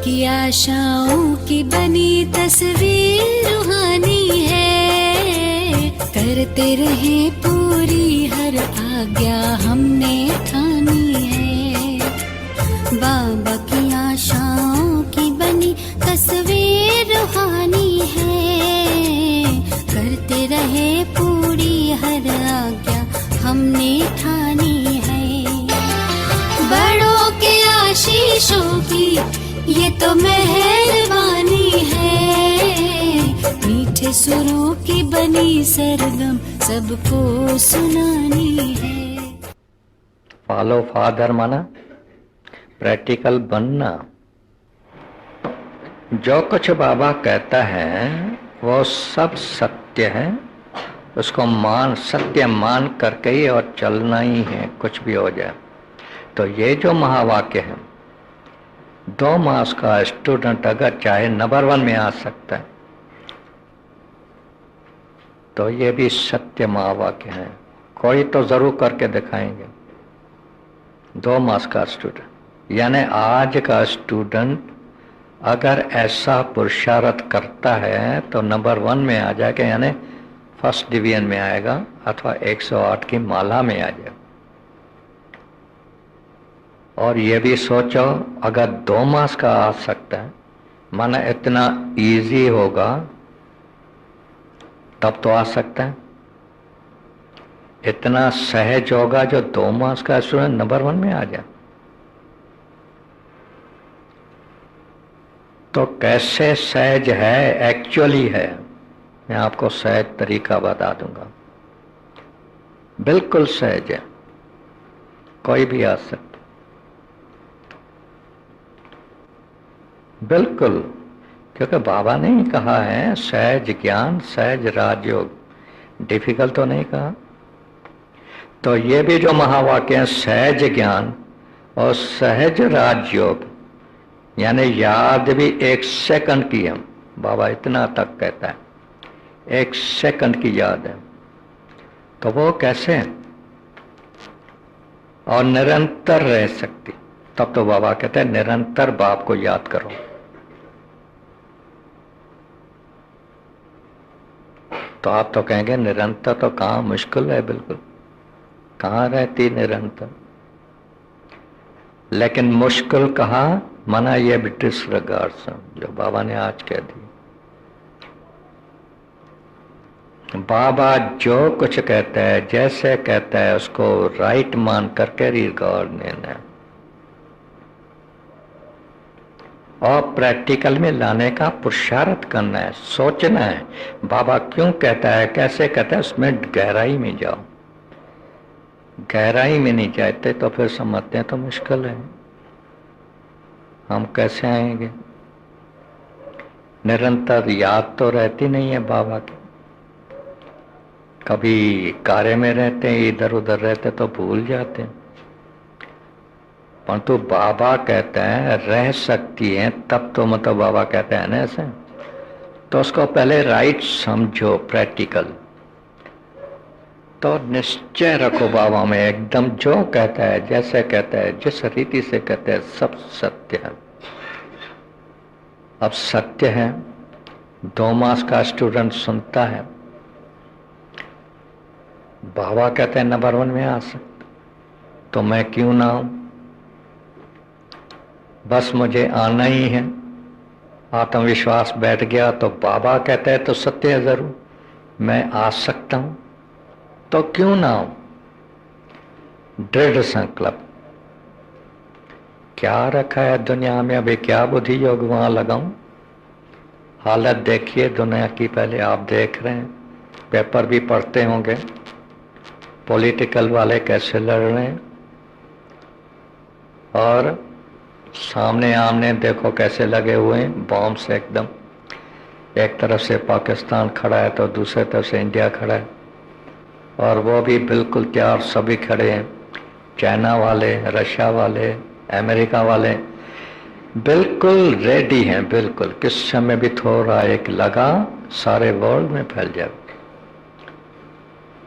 S7: की आशाओं की बनी तस्वीर रूहानी है, करते रहे पूरी हर आज्ञा हमने ठानी है। बाबा की आशाओं की बनी तस्वीर रूहानी है, करते रहे पूरी हर आज्ञा हमने ठानी है। बड़ों के आशीषों की ये तो मेहरबानी है, मीठे सुरों की बनी सरगम सबको सुनानी है।
S8: फॉलो फादर माना प्रैक्टिकल बनना। जो कुछ बाबा कहता है वो सब सत्य है, उसको सत्य मान करके ही और चलना ही है, कुछ भी हो जाए। तो ये जो महावाक्य है, 2 मास का स्टूडेंट अगर चाहे नंबर 1 में आ सकता है, तो ये भी सत्य महावाक्य है। कोई तो जरूर करके दिखाएंगे। 2 मास का स्टूडेंट यानी आज का स्टूडेंट अगर ऐसा पुरुषार्थ करता है तो नंबर 1 में आ जाएगा, यानी फर्स्ट डिवीजन में आएगा अथवा 108 की माला में आ जाएगा। और ये भी सोचो अगर 2 मास का आ सकता है, माना इतना इजी होगा तब तो आ सकता है। इतना सहज होगा जो 2 मास का स्टूडेंट नंबर 1 में आ जाए। तो कैसे सहज है, एक्चुअली है, मैं आपको सहज तरीका बता दूंगा। बिल्कुल सहज है, कोई भी आ सकता, बिल्कुल। क्योंकि बाबा ने ही कहा है सहज ज्ञान सहज राजयोग, डिफिकल्ट तो नहीं कहा। तो ये भी जो महावाक्य है सहज ज्ञान और सहज राजयोग, यानी याद भी 1 सेकंड की है। बाबा इतना तक कहता है 1 सेकंड की याद है। तो वो कैसे और निरंतर रह सकती। तब तो बाबा कहते हैं निरंतर बाप को याद करो। तो आप तो कहेंगे निरंतर तो कहाँ, मुश्किल है, बिल्कुल कहाँ रहती निरंतर। लेकिन मुश्किल कहा माना ये भी डिसरिगार्ड जो बाबा ने आज कह दी। बाबा जो कुछ कहता है जैसे कहता है उसको राइट मान करके रिगार्ड लेना है और प्रैक्टिकल में लाने का पुरुषार्थ करना है, सोचना है बाबा क्यों कहता है, कैसे कहता है, उसमें गहराई में जाओ। गहराई में नहीं जाते तो फिर समझते हैं तो मुश्किल है, हम कैसे आएंगे। निरंतर याद तो रहती नहीं है बाबा की, कभी कार्य में रहते हैं, इधर उधर रहते तो भूल जाते हैं। परंतु बाबा कहते हैं रह सकती है, तब तो मतलब बाबा कहते हैं ना ऐसे, तो उसको पहले राइट समझो प्रैक्टिकल। तो निश्चय रखो बाबा में एकदम जो कहता है जैसे कहता है जिस रीति से कहते हैं सब सत्य है। अब सत्य है, 2 मास का स्टूडेंट सुनता है, बाबा कहते हैं नंबर 1 में आ सकता, तो मैं क्यों ना आऊं, बस मुझे आना ही है। आत्मविश्वास बैठ गया तो बाबा कहते हैं तो सत्य है जरूर, मैं आ सकता हूं तो क्यों ना आऊं। दृढ़ संकल्प। क्या रखा है दुनिया में, अभी क्या बुद्धि योग वहां लगाऊं। हालत देखिए दुनिया की, पहले आप देख रहे हैं, पेपर भी पढ़ते होंगे, पॉलिटिकल वाले कैसे लड़ रहे हैं और सामने आमने देखो कैसे लगे हुए हैं बॉम्ब से एकदम। एक तरफ से पाकिस्तान खड़ा है तो दूसरे तरफ से इंडिया खड़ा है और वो भी बिल्कुल तैयार, सभी खड़े हैं, चाइना वाले, रशिया वाले, अमेरिका वाले बिल्कुल रेडी हैं, बिल्कुल किस समय भी थोड़ा एक लगा सारे वर्ल्ड में फैल जाए।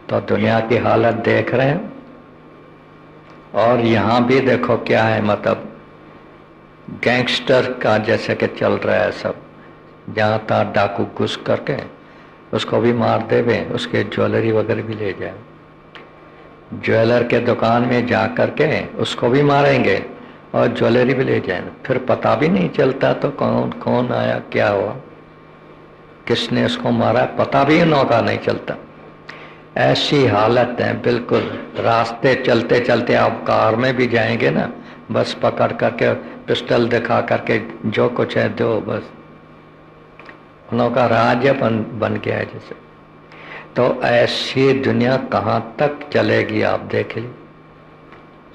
S8: तो दुनिया की हालत देख रहे हैं और यहाँ भी देखो क्या है, मतलब गैंगस्टर का जैसे कि चल रहा है सब, जहाँ तहाँ डाकू घुस करके उसको भी मार देवे, उसके ज्वेलरी वगैरह भी ले जाए। ज्वेलर के दुकान में जा करके उसको भी मारेंगे और ज्वेलरी भी ले जाएंगे, फिर पता भी नहीं चलता तो कौन कौन आया, क्या हुआ, किसने उसको मारा, पता भी उन का नहीं चलता। ऐसी हालत है बिल्कुल। रास्ते चलते चलते आप कार में भी जाएंगे ना, बस पकड़ करके पिस्टल दिखा करके जो कुछ है दो, बस उनका राज्य बन गया है जैसे। तो ऐसी दुनिया कहाँ तक चलेगी आप देख लीजिए,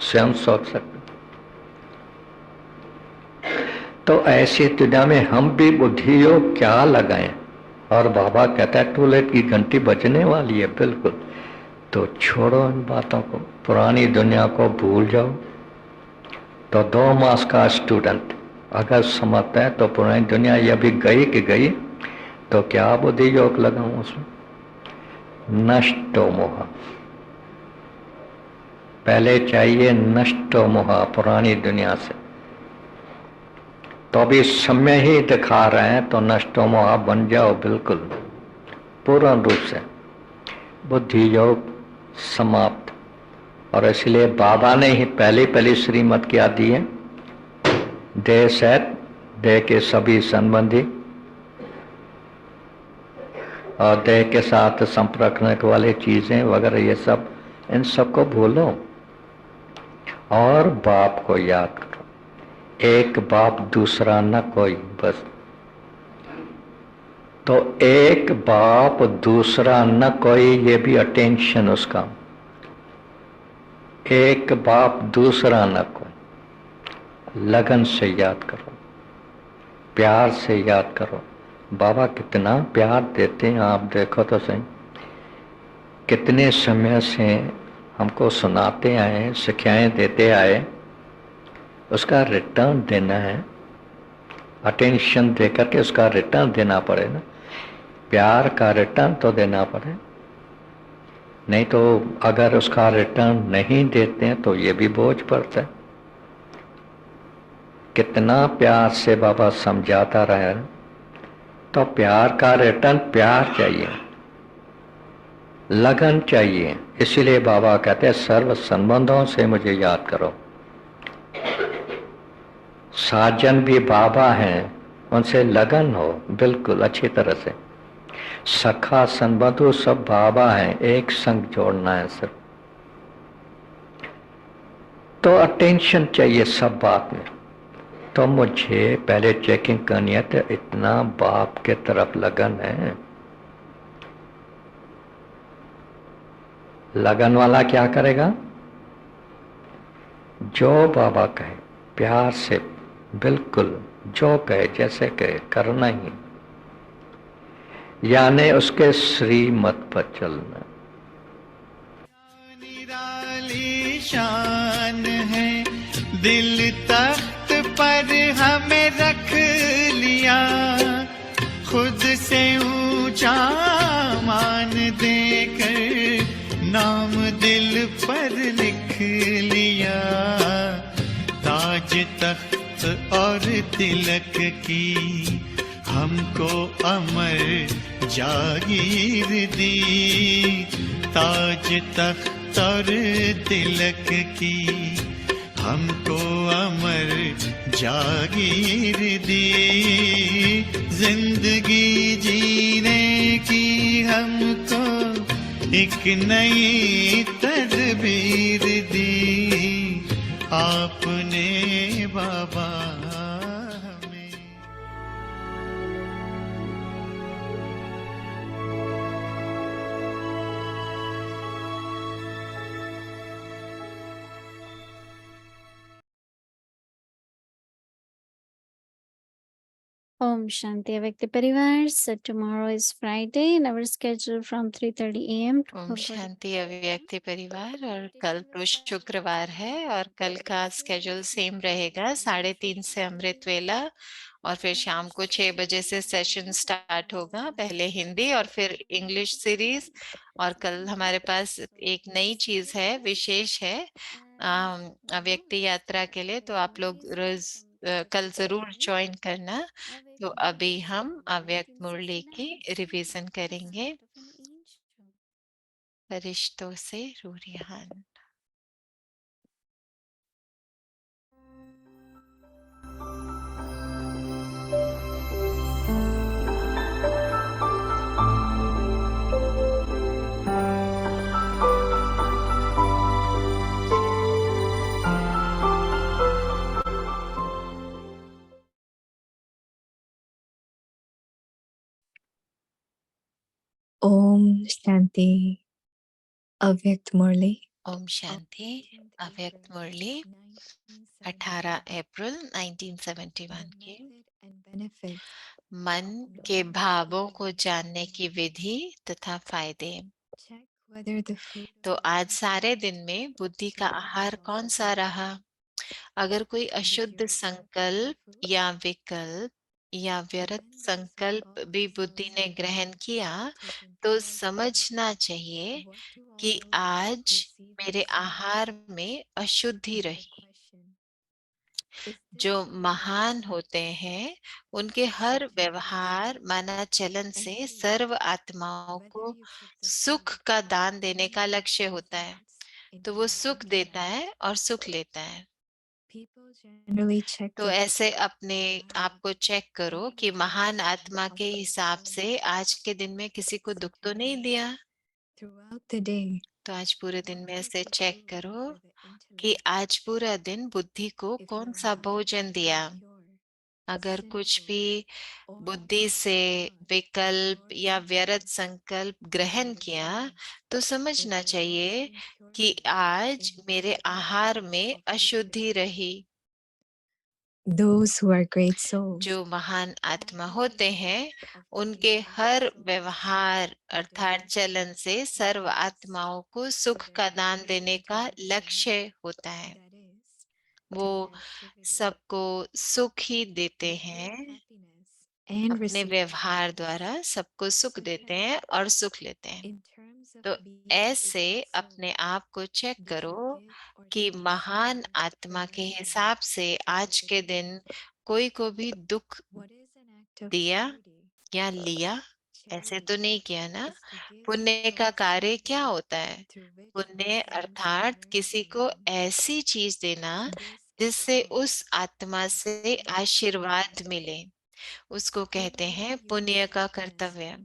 S8: स्वयं सोच सकते। तो ऐसी दुनिया में हम भी बुद्धि योग क्या लगाएं? और बाबा कहता है टूलेट की घंटी बजने वाली है बिल्कुल। तो छोड़ो इन बातों को, पुरानी दुनिया को भूल जाओ। तो 2 मास का स्टूडेंट अगर समझता है तो पुरानी दुनिया ये भी गई कि गई, तो क्या बुद्धि योग लगाऊं उसमें? नष्टो मोहा, पहले चाहिए नष्टो मोहा पुरानी दुनिया से। तो अभी समय ही दिखा रहे हैं, तो नष्टो मोहा बन जाओ बिल्कुल पूर्ण रूप से, बुद्धि योग समाप्त। और इसलिए बाबा ने ही पहली श्रीमत क्या दी है, देह सहित देह के सभी संबंधी और देह के साथ संपर्क रखने वाले चीजें वगैरह, ये सब, इन सबको भूलो और बाप को याद करो। एक बाप दूसरा न कोई, बस। तो एक बाप दूसरा न कोई, ये भी अटेंशन उसका। एक बाप दूसरा न कोई, लगन से याद करो, प्यार से याद करो। बाबा कितना प्यार देते हैं, आप देखो तो सही। कितने समय से हमको सुनाते आए, शिक्षाएं देते आए, उसका रिटर्न देना है। अटेंशन देकर के उसका रिटर्न देना पड़े ना, प्यार का रिटर्न तो देना पड़े। नहीं तो अगर उसका रिटर्न नहीं देते हैं तो ये भी बोझ पड़ता है। कितना प्यार से बाबा समझाता रहा है। तो प्यार का रिटर्न, प्यार चाहिए, लगन चाहिए। इसलिए बाबा कहते हैं सर्व संबंधों से मुझे याद करो। साजन भी बाबा हैं, उनसे लगन हो बिल्कुल अच्छी तरह से। सखा संबंधु सब बाबा हैं, एक संग जोड़ना है सिर्फ। तो अटेंशन चाहिए सब बात में। तो मुझे पहले चेकिंग करनी है, तो इतना बाप के तरफ लगन है। लगन वाला क्या करेगा? जो बाबा कहे प्यार से, बिल्कुल जो कहे जैसे कहे करना ही, यानी उसके श्रीमत पर चलना।
S3: निराली शान है, दिल तख्त पर हमें रख लिया, खुद से ऊंचा मान देकर नाम दिल पर लिख लिया। ताज तख्त और तिलक की हमको अमर जागीर दी। ताज तख्त और तिलक की हमको अमर जागीर दी। जिंदगी जीने की हमको एक नई तदबीर दी आपने बाबा हमें।
S6: Om Shanti Vyakti Parivar. So tomorrow is Friday and our schedule from 3:30 a.m. to
S2: ओम
S6: 4:40.
S2: शांति अव्यक्ति परिवार। और कल तो शुक्रवार है और कल का स्केड्यूल सेम रहेगा, 3:30 से अमृत वेला और फिर शाम को 6 बजे से सेशन स्टार्ट होगा, पहले हिंदी और फिर इंग्लिश सीरीज। और कल हमारे पास एक नई चीज है, विशेष है अव्यक्ति यात्रा के लिए। तो आप लोग कल जरूर ज्वाइन करना। तो अभी हम अव्यक्त मुरली की रिवीजन करेंगे। फरिश्तों से रूरियान।
S5: Om Shanti. Avyakt Murli.
S2: Om Shanti. अव्यक्त मुरली 18 अप्रैल 1971 के मन के भावों को जानने की विधि तथा फायदे। तो आज सारे दिन में बुद्धि का आहार कौन सा रहा? अगर कोई अशुद्ध संकल्प या विकल्प या व्यर्थ संकल्प भी बुद्धि ने ग्रहण किया तो समझना चाहिए कि आज मेरे आहार में अशुद्धि रही। जो महान होते हैं उनके हर व्यवहार माना चलन से सर्व आत्माओं को सुख का दान देने का लक्ष्य होता है। तो वो सुख देता है और सुख लेता है। तो ऐसे अपने आप को चेक करो कि महान आत्मा के हिसाब से आज के दिन में किसी को दुख तो नहीं दिया। तो आज पूरे दिन में ऐसे चेक करो कि आज पूरा दिन बुद्धि को कौन सा भोजन दिया। अगर कुछ भी बुद्धि से विकल्प या व्यर्थ संकल्प ग्रहण किया तो समझना चाहिए कि आज मेरे आहार में अशुद्धि रही।
S5: Those who are great souls,
S2: जो महान आत्मा होते हैं उनके हर व्यवहार अर्थात चलन से सर्व आत्माओं को सुख का दान देने का लक्ष्य होता है। वो सबको सुख ही देते हैं। अपने व्यवहार द्वारा सबको सुख देते हैं और सुख लेते हैं। तो ऐसे अपने आप को चेक करो कि महान आत्मा के हिसाब से आज के दिन कोई को भी दुख दिया या लिया, ऐसे तो नहीं किया ना। पुण्य का कार्य क्या होता है? पुण्य अर्थात किसी को ऐसी चीज देना जिससे उस आत्मा से आशीर्वाद मिले, उसको कहते हैं पुण्य का कर्तव्य।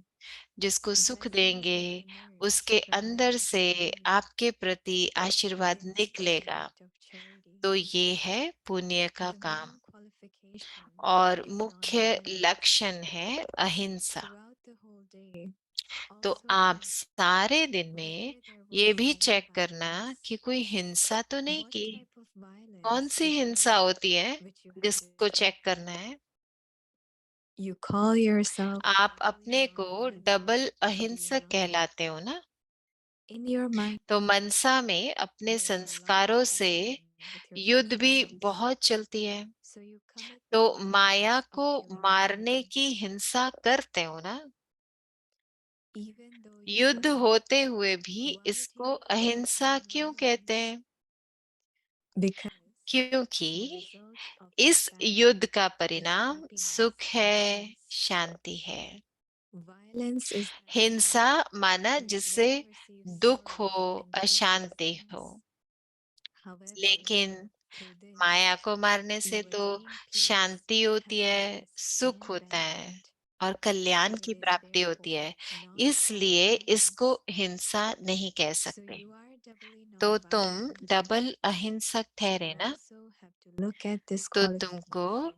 S2: जिसको सुख देंगे उसके अंदर से आपके प्रति आशीर्वाद निकलेगा। तो ये है पुण्य का काम और मुख्य लक्षण है अहिंसा। तो आप सारे दिन में ये भी चेक करना कि कोई हिंसा तो नहीं की। कौन सी हिंसा होती है जिसको चेक करना है।
S5: you call yourself
S2: आप अपने को डबल अहिंसक कहलाते हो ना।
S5: in your mind.
S2: तो मनसा में अपने संस्कारों से युद्ध भी बहुत चलती है।
S5: So you commit
S2: तो
S5: the
S2: माया
S5: acts
S2: को
S5: of killing
S2: मारने
S5: others,
S2: की हिंसा करते हो ना।
S5: even though you
S2: युद्ध
S5: know
S2: होते हुए भी
S5: why do
S2: इसको
S5: you call
S2: अहिंसा
S5: it
S2: क्यों
S5: violence?
S2: कहते हैं?
S5: Because
S2: क्योंकि
S5: the result of
S2: इस
S5: the battle
S2: युद्ध का
S5: is
S2: परिणाम
S5: happiness
S2: सुख है,
S5: and peace.
S2: शांति है।
S5: Violence is that
S2: हिंसा माना
S5: which
S2: जिससे
S5: one receives
S2: दुख
S5: sorrow
S2: हो,
S5: and gives
S2: अशांति
S5: peace.
S2: हो।
S5: However,
S2: लेकिन
S5: through this,
S2: माया को मारने से
S5: you
S2: तो
S5: attain peace,
S2: शांति होती है,
S5: happiness,
S2: सुख
S5: and
S2: होता है
S5: benefit.
S2: और कल्याण
S5: It
S2: की
S5: is
S2: प्राप्ति होती
S5: therefore
S2: है।
S5: not
S2: इसलिए
S5: called
S2: इसको
S5: violence.
S2: हिंसा नहीं कह
S5: So
S2: सकते।
S5: you are doubly
S2: तो तुम
S5: non-violent.
S2: डबल अहिंसक ठहरे
S5: You
S2: ना।
S5: also have to look at this
S2: तो तुमको
S5: qualification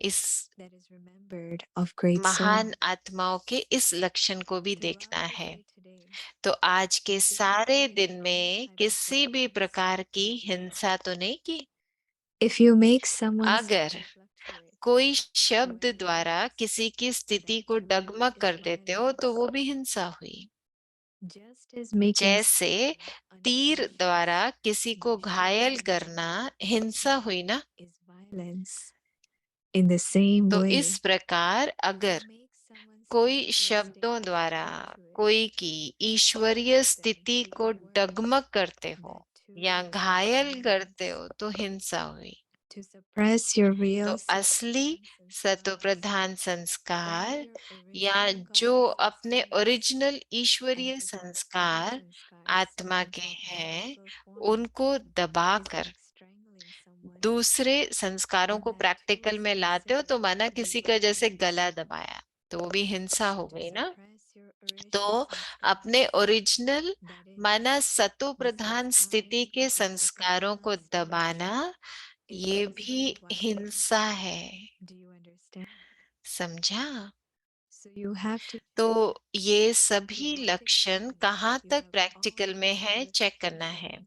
S2: इस
S5: that is remembered of great
S2: महान
S5: souls.
S2: आत्माओं के इस लक्षण को भी देखना
S5: Throughout the
S2: है।
S5: day today,
S2: तो आज के सारे दिन में
S5: type of
S2: किसी भी
S5: violence.
S2: प्रकार की हिंसा तो नहीं की।
S5: if you make someone's
S2: अगर
S5: state fluctuate,
S2: कोई शब्द द्वारा किसी की स्थिति को डगमग कर देते हो तो वो भी हिंसा हुई।
S5: just as making
S2: जैसे
S5: someone
S2: तीर
S5: unconscious
S2: द्वारा किसी को
S5: by
S2: घायल
S5: forcing
S2: करना
S5: them
S2: हिंसा हुई ना।
S5: is violence. In the same
S2: तो
S5: way,
S2: इस प्रकार
S5: to
S2: अगर
S5: make someone's
S2: कोई
S5: spiritual
S2: शब्दों
S5: state
S2: द्वारा
S5: fluctuate,
S2: कोई की ईश्वरीय स्थिति को डगमग करते हो
S5: that too
S2: या
S5: is
S2: घायल
S5: violence.
S2: करते हो तो हिंसा हुई।
S5: to suppress your
S2: तो
S5: real
S2: असली सतो प्रधान संस्कार या
S5: या
S2: जो अपने ओरिजिनल ईश्वरीय संस्कार आत्मा के हैं, उनको दबाकर दूसरे संस्कारों को प्रैक्टिकल में लाते हो, तो माना किसी का जैसे गला दबाया, तो वो भी हिंसा हो गई ना। तो अपने ओरिजिनल माना सतो प्रधान स्थिति के संस्कारों को दबाना, ये भी हिंसा है। समझा? तो ये सभी लक्षण कहाँ तक प्रैक्टिकल में है, चेक करना है।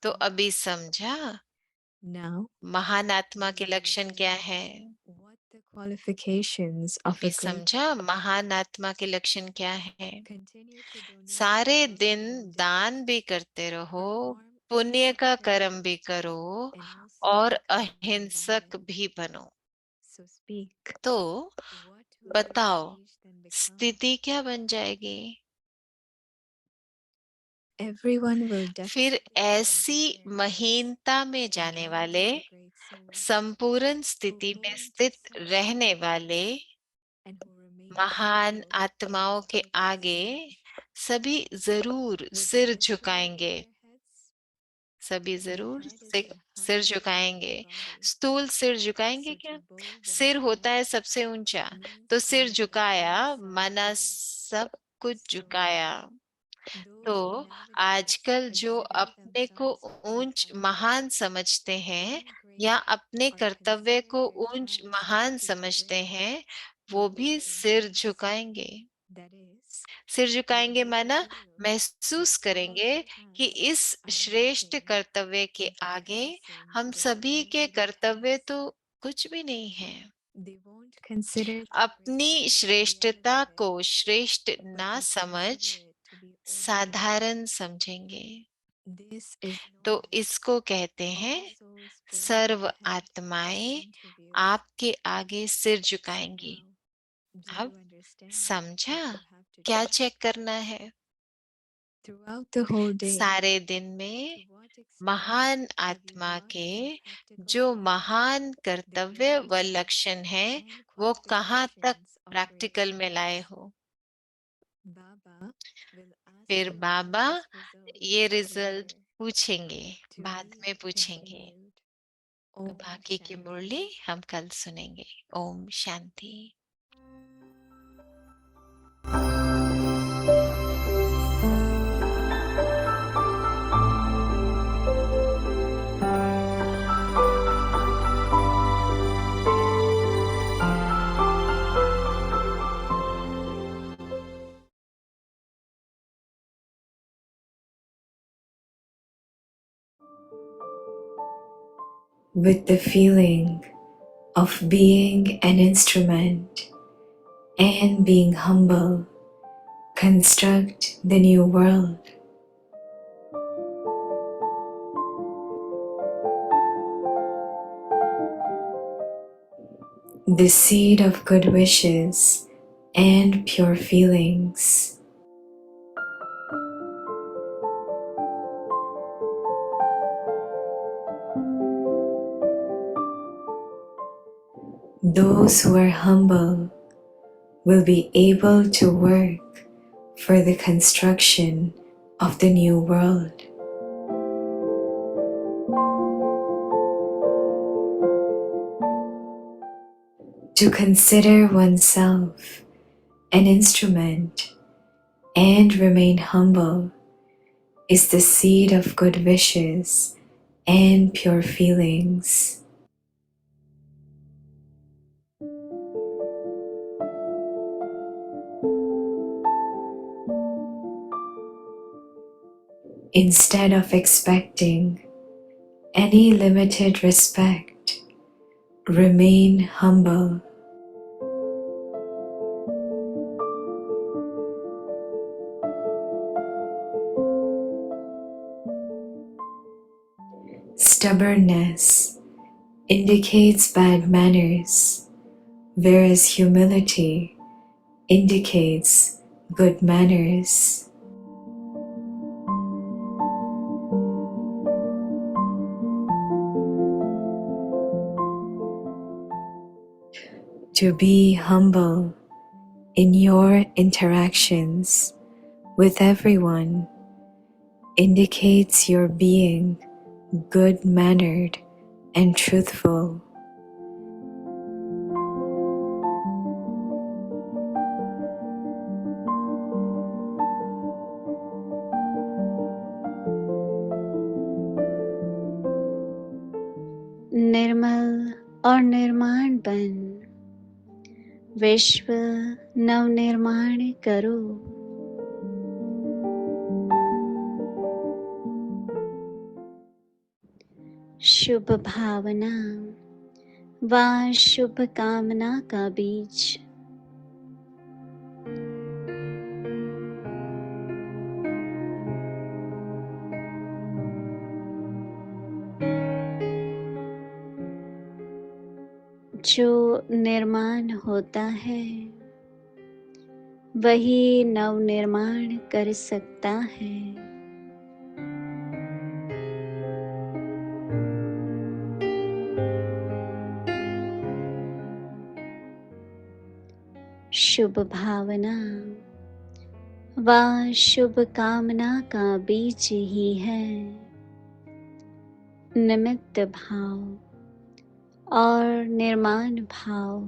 S2: तो अभी समझा महान आत्मा के लक्षण क्या है? अभी समझा महान आत्मा के लक्षण क्या है? सारे दिन दान भी करते रहो, पुण्य का कर्म भी करो और अहिंसक भी बनो। तो बताओ स्थिति क्या बन जाएगी? फिर ऐसी महीनता में जाने वाले, संपूर्ण स्थिति में स्थित रहने वाले महान आत्माओं के आगे सभी जरूर सिर झुकाएंगे। सभी जरूर सिर झुकाएंगे। स्थूल सिर झुकाएंगे क्या? सिर होता है सबसे ऊंचा, तो सिर झुकाया माना सब कुछ झुकाया। तो आजकल जो अपने को ऊंच महान समझते हैं या अपने कर्तव्य को ऊंच महान समझते हैं, वो भी सिर झुकाएंगे। सिर झुकाएंगे माना महसूस करेंगे कि इस श्रेष्ठ कर्तव्य के आगे हम सभी के कर्तव्य तो कुछ भी नहीं है। अपनी श्रेष्ठता को श्रेष्ठ ना समझ साधारण समझेंगे। तो इसको कहते हैं सर्व आत्माएं आपके आगे सिर झुकाएंगी। अब समझा क्या चेक करना है? सारे दिन में महान आत्मा के जो महान कर्तव्य व लक्षण है, वो कहाँ तक प्रैक्टिकल में लाए हो? फिर बाबा ये रिजल्ट पूछेंगे, बाद में पूछेंगे। तो बाकी की मुरली हम कल सुनेंगे। Om Shanti.
S5: With the feeling of being an instrument and being humble, construct the new world. The seed of good wishes and pure feelings. Those who are humble will be able to work for the construction of the new world. To consider oneself an instrument and remain humble is the seed of good wishes and pure feelings. Instead of expecting any limited respect, remain humble. Stubbornness indicates bad manners, whereas humility indicates good manners. To be humble in your interactions with everyone indicates your being good-mannered and truthful.
S6: निर्मल और निर्माण बन, विश्व नवनिर्माण करो। शुभ भावना व शुभ कामना का बीज जो निर्माण होता है वही नवनिर्माण कर सकता है। शुभ भावना व शुभ कामना का बीज ही है निमित्त भाव और निर्माण भाव।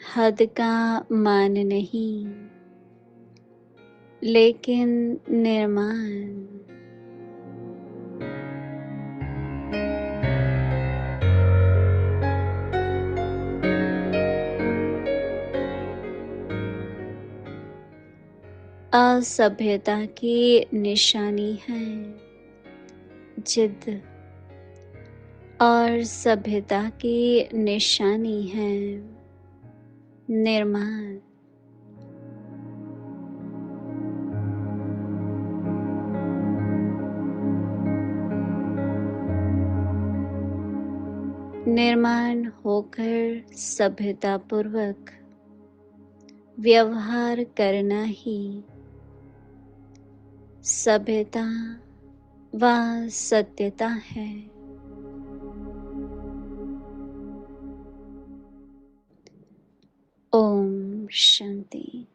S6: हद का मान नहीं, लेकिन निर्माण। असभ्यता की निशानी है जिद और सभ्यता की निशानी है निर्माण। निर्माण होकर सभ्यता पूर्वक व्यवहार करना ही सभ्यता व सत्यता है। ओम शांति।